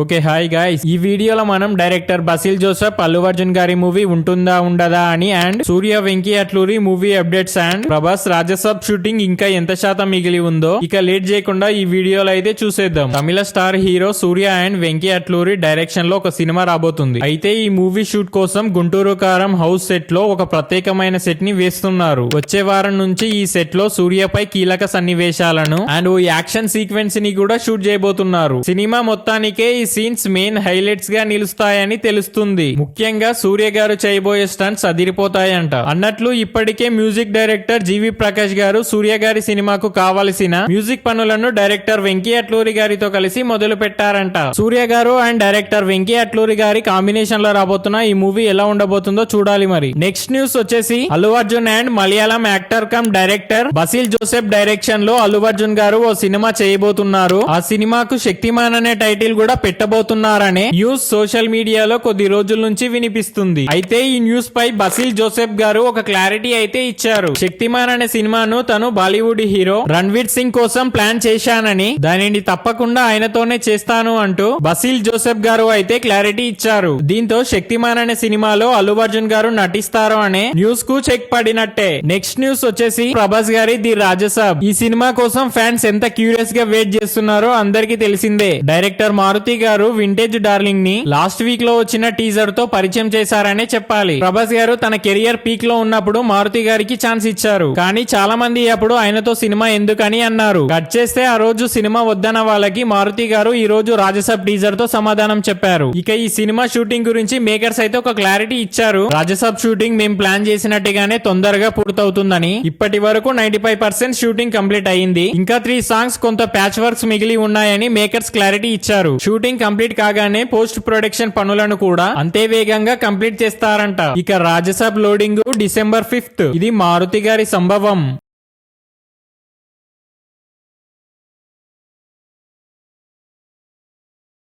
Okay hi guys, ఈ వీడియోలో మనం director Basil Joseph Allu Arjun గారి మూవీ ఉంటుందా ఉండదా అని and Surya Venky Atluri movie updates and Prabhas Raja Saab shooting ఇంకా ఎంత శాతం మిగిలి ఉందో ఇక లేట్ చేయకుండా ఈ వీడియోలో అయితే చూసేద్దాం. Tamil star hero Suriya and Venky Atluri direction లో ఒక సినిమా రాబోతుంది. అయితే ఈ మూవీ షూట్ కోసం గుంటూరు కారం హౌస్ సెట్ లో ఒక ప్రత్యేకమైన సెట్ ని వేస్తున్నారు. వచ్చే వారం నుంచి ఈ సెట్ లో సూర్యపై కీలక సన్నివేశాలను అండ్ ఓ యాక్షన్ సీక్వెన్స్ ని కూడా షూట్ చేయబోతున్నారు. సినిమా మొత్తానికే ఈ సీన్స్ మెయిన్ హైలైట్స్ గా నిలుస్తాయని తెలుస్తుంది. ముఖ్యంగా సూర్య గారు చేయబోయే స్టంట్స్ అదిరిపోతాయంట. అన్నట్లు ఇప్పటికే మ్యూజిక్ డైరెక్టర్ జీవి ప్రకాష్ గారు సూర్య గారి సినిమాకు కావలసిన మ్యూజిక్ పనులను డైరెక్టర్ వెంకీ అట్లూరి గారితో కలిసి మొదలు పెట్టారంట. సూర్య గారు అండ్ డైరెక్టర్ వెంకీ అట్లూరి గారి కాంబినేషన్ లో రాబోతున్న ఈ మూవీ ఎలా ఉండబోతుందో చూడాలి. మరి నెక్స్ట్ న్యూస్ వచ్చేసి Allu Arjun and Malayalam actor come director Basil Joseph direction లో అల్లు అర్జున్ గారు ఓ సినిమా చేయబోతున్నారు. ఆ సినిమాకు శక్తిమాన్ అనే టైటిల్ కూడా పెట్టబోతున్నారనే న్యూస్ సోషల్ మీడియాలో కొద్ది రోజుల నుంచి వినిపిస్తుంది. అయితే ఈ న్యూస్ పై బసిల్ జోసెఫ్ గారు ఒక క్లారిటీ అయితే ఇచ్చారు. శక్తిమాన్ అనే సినిమాను తను బాలీవుడ్ హీరో రణ్వీర్ సింగ్ కోసం ప్లాన్ చేశానని, దానిని తప్పకుండా ఆయనతోనే చేస్తాను అంటూ బసిల్ జోసెఫ్ గారు అయితే క్లారిటీ ఇచ్చారు. దీంతో శక్తిమాన్ అనే సినిమాలో అల్లు అర్జున్ గారు నటిస్తారు అనే న్యూస్ కు చెక్ పడినట్టే. నెక్స్ట్ న్యూస్ వచ్చేసి ప్రభాస్ గారి ది రాజసాబ్. ఈ సినిమా కోసం ఫ్యాన్స్ ఎంత క్యూరియస్ గా వెయిట్ చేస్తున్నారో అందరికీ తెలిసిందే. డైరెక్టర్ మారుతి గారు వింటేజ్ డార్లింగ్ ని లాస్ట్ వీక్ లో వచ్చిన టీజర్ తో పరిచయం చేశారనే చెప్పాలి. ప్రభాస్ గారు తన కెరియర్ పీక్ లో ఉన్నప్పుడు మారుతి గారికి ఛాన్స్ ఇచ్చారు. కానీ చాలా మంది అప్పుడు ఆయనతో సినిమా ఎందుకని అన్నారు. కట్ చేస్తే ఆ రోజు సినిమా వద్దన్న వాళ్ళకి మారుతి గారు ఈ రోజు రాజసాబ్ టీజర్ తో సమాధానం చెప్పారు. ఇక ఈ సినిమా షూటింగ్ గురించి మేకర్స్ అయితే ఒక క్లారిటీ ఇచ్చారు. రాజసాబ్ షూటింగ్ మేము ప్లాన్ చేసినట్టుగానే తొందరగా పూర్తవుతుందని. ఇప్పటి వరకు 95% షూటింగ్ కంప్లీట్ అయింది. ఇంకా 3 సాంగ్స్ కొంత ప్యాచ్ వర్క్స్ మిగిలి ఉన్నాయని మేకర్స్ క్లారిటీ ఇచ్చారు. షూటింగ్ కంప్లీట్ కాగానే పోస్ట్ ప్రొడక్షన్ పనులను కూడా అంతే వేగంగా కంప్లీట్ చేస్తారంట. ఇక రాజసాబ్ లోడింగ్ డిసెంబర్ 5th. ఇది మారుతి గారి సంభవం.